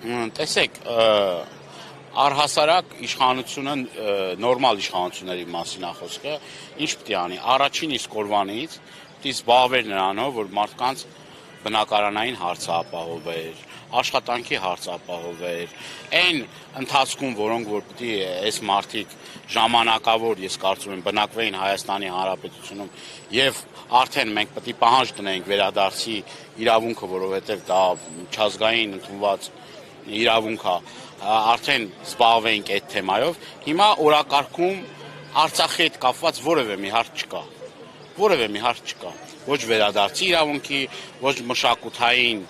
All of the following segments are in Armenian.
Տեսեք, առհասարակ իշխանությունը նորմալ իշխանությունների մասին է խոսքը, ինչ պետք է անի, առաջին իսկ օրվանից պետք է զբաղվեր նրանով, որ մարդկանց բնակարանային հարցը ապահովեր, աշխատանքի հարցը ապահովեր, այն ընթացքում, որոնք որ պետք է այս մարդիկ ժամանակավոր, ես կարծում եմ, բնակվեին Հայաստանի Հանրապետությունում եւ արդեն մենք պետք է պահանջ դնենք վերադարձի իրավունքը, որովհետեւ դա միջազգային ընդունված իրավունք է, արդեն զբաղվենք այդ թեմայով, հիմա օրակարգում Արցախի հետ կապված որևէ մի հարց չկա, ոչ վերադարձի իրավունքի, ոչ մշակութային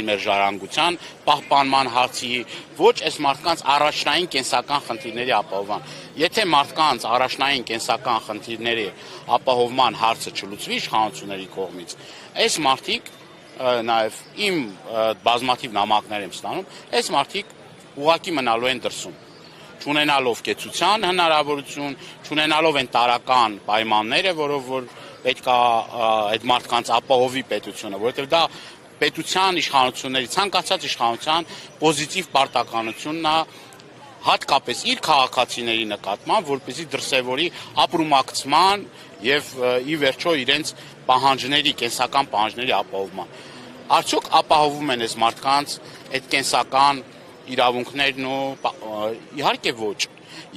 մեր ժառանգության պահպանման հարցի, ոչ այս մարդկանց առաջնային կենսական խնդիրների ապահովման։ Եթե մարդկանց առաջնային կենսական խնդիրների ապահովման հարցը չլուծվի իշխանությունների կողմից, այս մարդիկ նաև իմ բազմաթիվ նամակներ եմ ստանում, այս մարդիկ ուղղակի մնալու են դրսում, չունենալով կեցության հնարավորություն, չունենալով են տարական պայմանները, որով որ պետք է այդ մարդկանց ապահովի պետությունը, որովհետև դա պետության իշխանությունների, ցանկացած իշխանության պոզիտիվ պարտականությունն է, հատկապես իր քաղաքացիների նկատմամբ, որպեսզի դրսևորի ապրումակցման եւ ի վերջո իրենց պահանջների, կենսական պահանջների ապահովման։ Արդյոք ապահովում են այս մարդկանց այդ կենսական իրավունքներն ու իհարկե ոչ։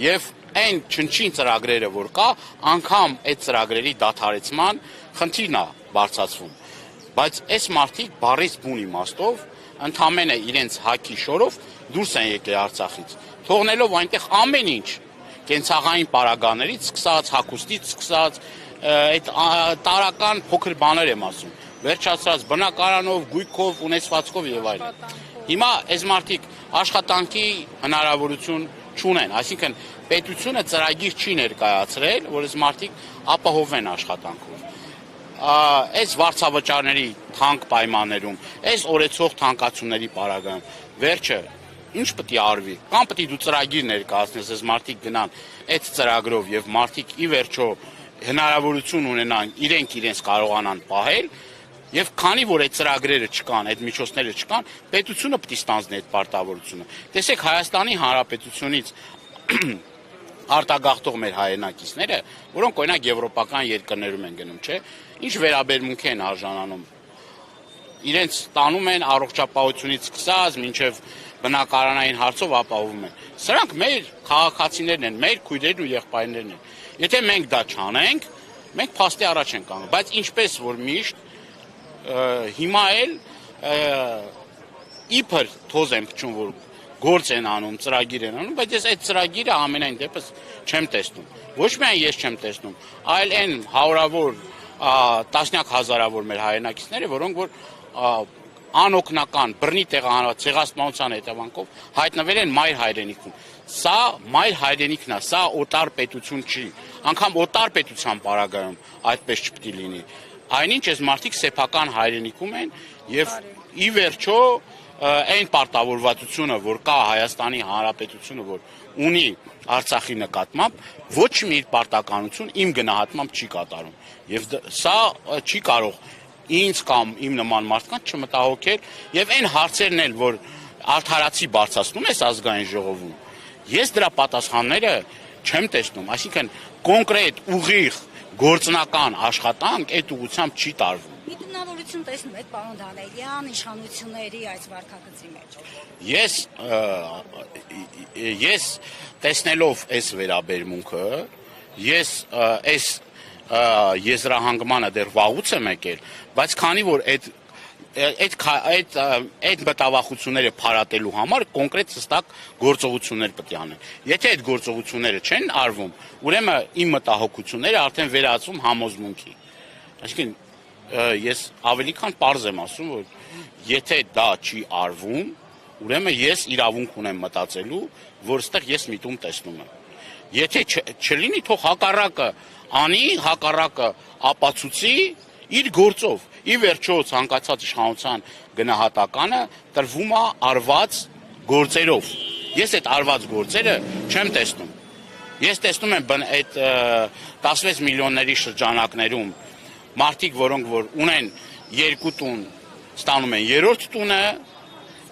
Եվ այն չնչին ծրագրերը, որ կա, անգամ այդ ծրագրերի դադարեցման խնդիրն է բարձրացվում։ Բայց այս մարդիկ բառից բուն իմաստով ընդամենը իրենց հակի շորով դուրս են եկել Արցախից, թողնելով այնտեղ ամեն ինչ, կենցաղային պարագաներից սկսած, հագուստից սկսած, այդ տարական փոքր բաներ եմ ասում, վերջացած բնակարանով, գույքով, ունեցվածքով եւ այլն։ Հիմա այս մարդիկ աշխատանքի հնարավորություն չունեն, այսինքն պետությունը ծրագիր չի ներկայացրել, որ այս մարդիկ ապահովեն աշխատանքով։ Այս վարձավճարների թանկ պայմաններում, այս օրեցող թանկացումների պարագայում, վերջը ինչ պետք է արվի, կամ պետք է դու ծրագիր ներկայացնես, այս մարդիկ գնան այդ ծրագրով եւ մարդիկ ի վերջո հնարավորություն ունենան իրենց կարողանան պահել, եւ քանի որ այդ ծրագրերը չկան, այդ միջոցները չկան, պետությունը պետք է ստանձնի այդ պարտավորությունը։ Տեսեք, Հայաստանի Հանրապետությունից արտագաղթող մեր հայրենակիցները, որոնք օրինակ եվրոպական երկրներում են գնում, չէ՞, ինչ վերաբերմունք են արժանանում։ Իրենց տանում են առողջապահությունից սկսած, մինչև բնակարանային հարցով ապահովում են։ Սրանք մեր քաղաքացիներն են, մեր քույրերն ու եղբայրներն են։ Եթե մենք դա չանենք, մենք փաստի առաջ ենք կանգնում, բայց ինչպես որ միշտ հիմա էլ իբր թոզ եմ փչում, որ գործ են անում, ծրագիր են անում, բայց ես այդ ծրագիրը ամենայն դեպս չեմ տեսնում։ Ոչ միայն ես չեմ տեսնում, այլ այն հարյուրավոր, տասնյակ հազարավոր մեր հայրենակիցները, որոնք որ անօգնական բռնի ցեղասպանության հետևանքով հայտնվել են մայր հայրենիքում։ Սա մայր հայրենիքն է, սա օտար պետություն չի։ Անգամ օտար պետության պարագայում այդպես չպետք է լինի։ Այնինչ այս մարդիկ սեփական հայրենիքում են եւ ի վերջո այն պարտավորվածությունը, որ կա Հայաստանի Հանրապետությունը, որ ունի Արցախի նկատմամբ, ոչ մի պարտականություն իմ գնահատմամբ չի կատարում։ Եվ սա չի կարող ինձ կամ իմ նման մարդկանց չմտահոգել եւ այն հարցերն էլ, որ արդարացի բարձրացնում ես ազգային ժողովում, ես դրա պատասխանները չեմ տեսնում, այսինքն կոնկրետ ուղիղ գործնական աշխատանք այդ ուղղությամբ չի տարվում։ Միտնավորություն տեսնում եք պարոն Դանիելյան իշխանությունների այս վարքագծի մեջ։ Ես տեսնելով այս վերաբերմունքը, ես այս եզրահանգմանը դեռ վաղուց եմ եկել, բայց քանի որ այդ մտավախությունները փարատելու համար կոնկրետ հստակ գործողություններ պետք է անեն։ Եթե այդ գործողությունները չեն արվում, ուրեմն իմ մտահոգությունները արդեն վերածվում համոզմունքի։ Այսինքն ես ավելի քան պարզ եմ ասում, որ եթե դա չի արվում, ուրեմն ես իրավունք ունեմ մտածելու, որ այստեղ ես միտում տեսնում եմ։ Եթե չլինի, թող հակառակը անի, հակառակը ապացուցի իր գործով։ Ի վերջո ցանկացած իշխանության գնահատականը տրվում է արված գործերով։ Ես այդ արված գործերը չեմ տեսնում։ Ես տեսնում եմ այդ 16 միլիոնների շրջանակներում մարդիկ, որոնք որ ունեն երկու տուն, ստանում են երրորդ տունը,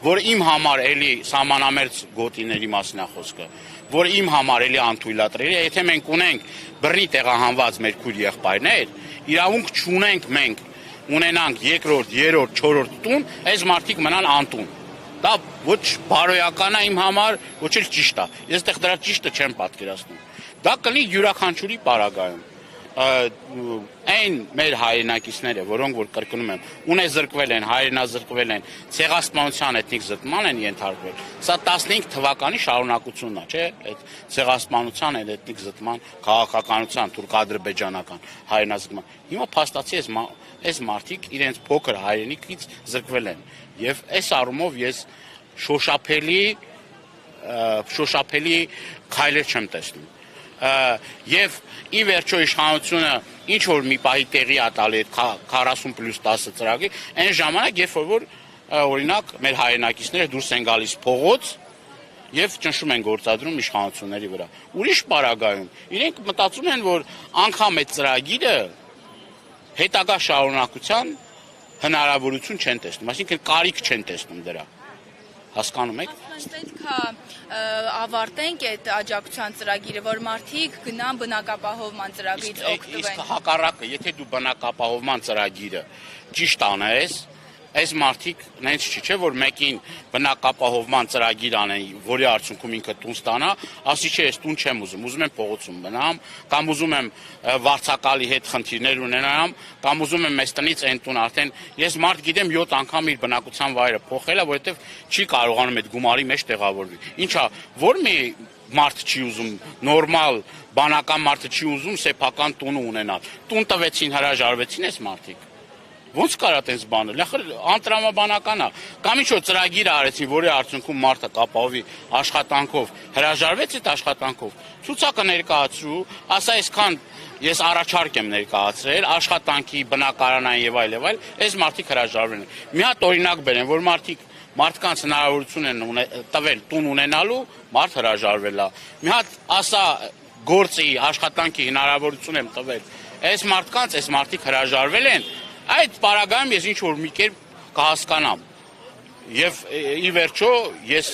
որ իմ համար էլի սահմանամերձ գոտիների մասն է խոսքը, որ իմ համար էլի անթույլատրելի է, եթե մենք ունենք բռնի տեղահանված մեր քույր եղբայրներ, իրավունք չունենք մենք ունենանք երկրորդ, երրորդ, չորրորդ տուն, այս մարդիկ մնան անտուն։ Դա ոչ բարոյական է իմ համար, ոչ էլ ճիշտ է։ Ես այդտեղ դրա ճիշտը չեմ պատկերացնում։ Դա կլինի յուրաքանչյուրի պարագայում։ Այն մեր հայրենակիցները, որոնք որ կրկնում եմ, ունեզրկվել են, հայրենազրկվել են, ցեղասպանության էթնիկ զտման են ենթարկվել։ Սա 15 թվականի շարունակությունն է, չէ՞, այդ ցեղասպանության այդ էթնիկ զտման, քաղաքականության, թուրք-ադրբեջանական հայրենազրկման։ Հիմա փաստացի այս մարդիկ իրենց փոքր հայրենիքից զրկվել են։ Եվ այս առումով ես շոշափելի քայլեր չեմ տեսնում։ Եվ ի վերջո իշխանությունը ինչ որ մի պահի տեղի է տալի այդ 40+10 ծրագրի, այն ժամանակ, երբ որ օրինակ մեր հայրենակիցները դուրս են գալիս փողոց եւ ճնշում են գործադրում իշխանությունների վրա։ Ուրիշ պարագայում իրենք մտածում են, որ անգամ այդ ծրագիրը հետագա շարունակության հնարավորություն չեն տեսնում, այսինքն կարիք չեն տեսնում դրա։ Հասկանում եք։ Պետք է ավարտենք այդ աջակցության ծրագիրը, որ մարդիկ գնան բնակապահովման ծրագրից օգտվեն։ Իսկ հակառակը, եթե դու բնակապահովման ծրագիրը ճիշտ անես, այս մարդիկ նենց չի, չէ, որ մեկին բնակապահովման ծրագիր անեն, որի արդյունքում ինքը տուն ստանա, ասի չէ, ես տուն չեմ ուզում, ուզում եմ փողոցում մնամ, կամ ուզում եմ վարձակալի հետ խնդիրներ ունենամ, կամ ուզում եմ մեզ տնից այն տուն արդեն, ես մարդ գիտեմ 7 անգամ իր բնակության վայրը փոխել է, որովհետև չի կարողանում այդ գումարի մեջ տեղավորվի։ Ինչա, որ մի մարդ չի ուզում, նորմալ բանական մարդը չի ուզում սեփական տուն ունենալ։ Տուն տվեցին, հրաժարվեցին այս մարդիկ։ Ոնց կարա տես բանը, անտրամաբանական է, կամ ինչ-որ ծրագիր արեցին, որի արդյունքում մարդը կապահովի աշխատանքով, հրաժարվեց այդ աշխատանքով, ցուցակը ներկայացրու, ասա այսքան ես առաջարկ եմ ներկայացրել, աշխատանքի, բնակարանային եւ այլ, այս մարդիկ հրաժարվել են։ Մի հատ օրինակ բերեմ, որ մարդկանց հնարավորություն են տվել տուն ունենալու, մարդ հրաժարվել է։ Մի հատ ասա գործի, աշխատանքի հնարավորություն եմ տվել, այս մարդիկ հրաժարվել են։ Այդ պարագայում ես ինչ-որ մի կերպ կհասկանամ և ի վերջո ես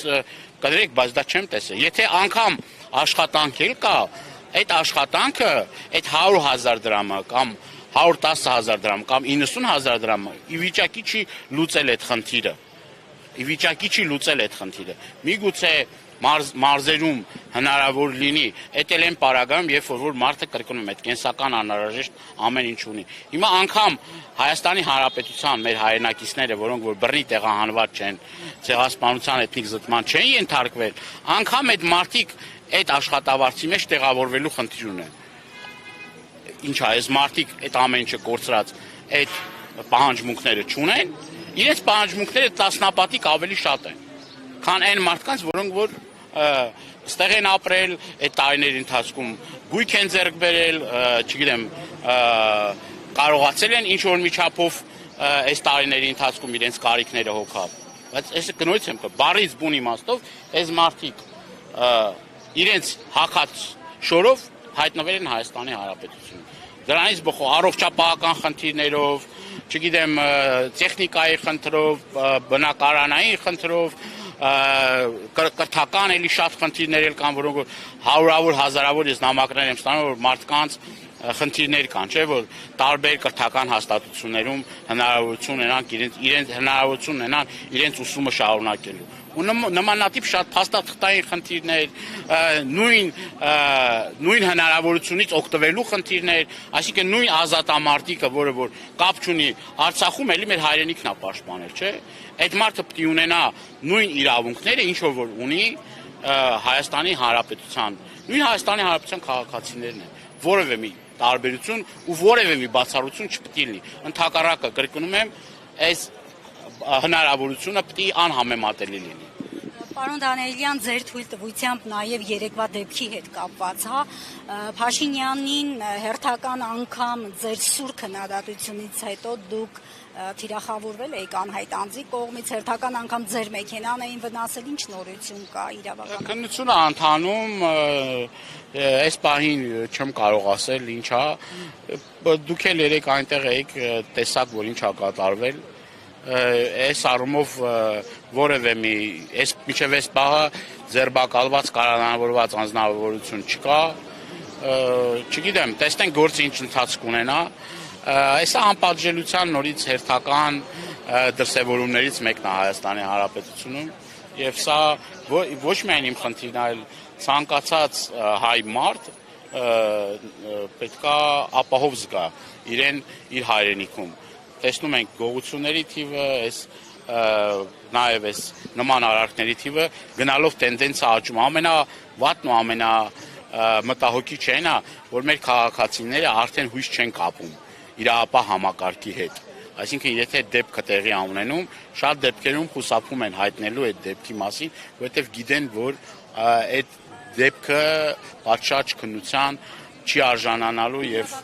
կդրեք, բայց դա չեմ տեսել։ Եթե անգամ աշխատանք էլ կա, այդ աշխատանքը, այդ 100,000 դրամը կամ 110,000 դրամ կամ 90,000 դրամը ի վիճակի չի լուծել այդ խնդիրը։ Միգուցե մարզերում հնարավոր լինի, այդ էլ են պարագայում, երբ որ մարդը կրկնում այդ կենսական անհրաժեշտ ամեն ինչ ունի։ Հիմա անգամ Հայաստանի Հանրապետության մեր հայրենակիցները, որոնք որ բռնի տեղահանված չեն, ցեղասպանության էթնիկ զտման չեն ենթարկվել, անգամ այդ մարդիկ այդ աշխատավարձի մեջ տեղավորվելու խնդիր ունեն։ Ինչա, այս մարդիկ այդ ամեն ինչը կորցրած այդ պահանջմունքները չունեն, իրենց պահանջմունքները տասնապատիկ ավելի շատ են, քան այն մարդկանց, որոնք որ ստեղ են ապրել, այդ տարիների ընթացքում գույք են ձեռք բերել, չգիտեմ, կարողացել են ինչ-որ միջափով այս տարիների ընթացքում իրենց կարիքները հոգալ։ Բայց ես կնորից եմ բառից բուն իմաստով, այս մարդիկ իրենց հագած շորով հայտնվել են Հայաստանի Հանրապետությունում։ Դրանից բխող առողջապահական խնդիրներով, չգիտեմ, տեխնիկայի խնդրով, բնակարանային խնդրով, կրթական էլի շատ խնդիրներ էլ կան, որոնք հարյուրավոր, հազարավոր ես նամակներ եմ ստանում, որ մարդկանց խնդիրներ կան, չէ, որ տարբեր կրթական հաստատություններում հնարավորություն ունենան իրենց ուսումը շարունակելու։ Ու նմանատիպ շատ փաստաթղթային խնդիրներ, նույն հնարավորությունից օգտվելու խնդիրներ, այսինքն նույն ազատամարտիկը, որը որ կապ չունի Արցախում, էլի մեր հայրենիքն է պաշտպանել, չէ։ Այդ մարդը պետք է ունենա նույն իրավունքները, ինչ որ ունի Հայաստանի Հանրապետության, նույն Հայաստանի Հանրապետության քաղաքացիներն են, որևէ մի տարբերություն ու որևէ մի բացառություն չպետք է լինի։ Ընդհակառակը կրկնում եմ, այս հնարավորությունը պետք է անհամեմատելի լինի։ Պարոն Դանիելյան, ձեր թույլտվությամբ նաև երեկվա դեպքի հետ կապված, Փաշինյանին հերթական անգամ ձեր սուր քննադատությունից հետո դուք թիրախավորվել եք անհայտ անձի կողմից, հերթական անգամ ձեր մեքենան էին վնասել, ինչ նորություն կա իրավական։ Քննությունը ընթանում, այս պահին չեմ կարող ասել ինչա, դուք էլ երեք այնտեղ եք տեսակ, որ ինչ ա կատարվել, այս առումով որևէ մի մինչև այս պահը ձերբակալված կալանավորված անձնավորություն չկա, չգիտեմ, տեսնենք գործը ինչ ընթացք ունենա, այսա անպատժելիության նորից հերթական դրսևորումներից մեկն է Հայաստանի Հանրապետությունում եւ սա ոչ միայն իմ խնդիրն է, այլ ցանկացած հայ մարդ պետքա ապահով զգա իրեն իր հայրենիքում։ Տեսնում ենք գողությունների թիվը, նաև այս նման արարքների թիվը գնալով տենդենսը աճում։ Ամենավատն ու ամենամտահոգի չէն է, որ մեր քաղաքացիները արդեն հույս չեն կապում իրավապահ համակարգի հետ։ Այսինքն, եթե դեպքը տեղի ունենում, շատ դեպքերում խուսափում են հայտնելու այդ դեպքի մասին, որովհետև գիտեն, որ այդ դեպքը պատշաճ քննության չի արժանանալու եւ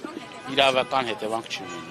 իրավական հետևանք չի ունենա։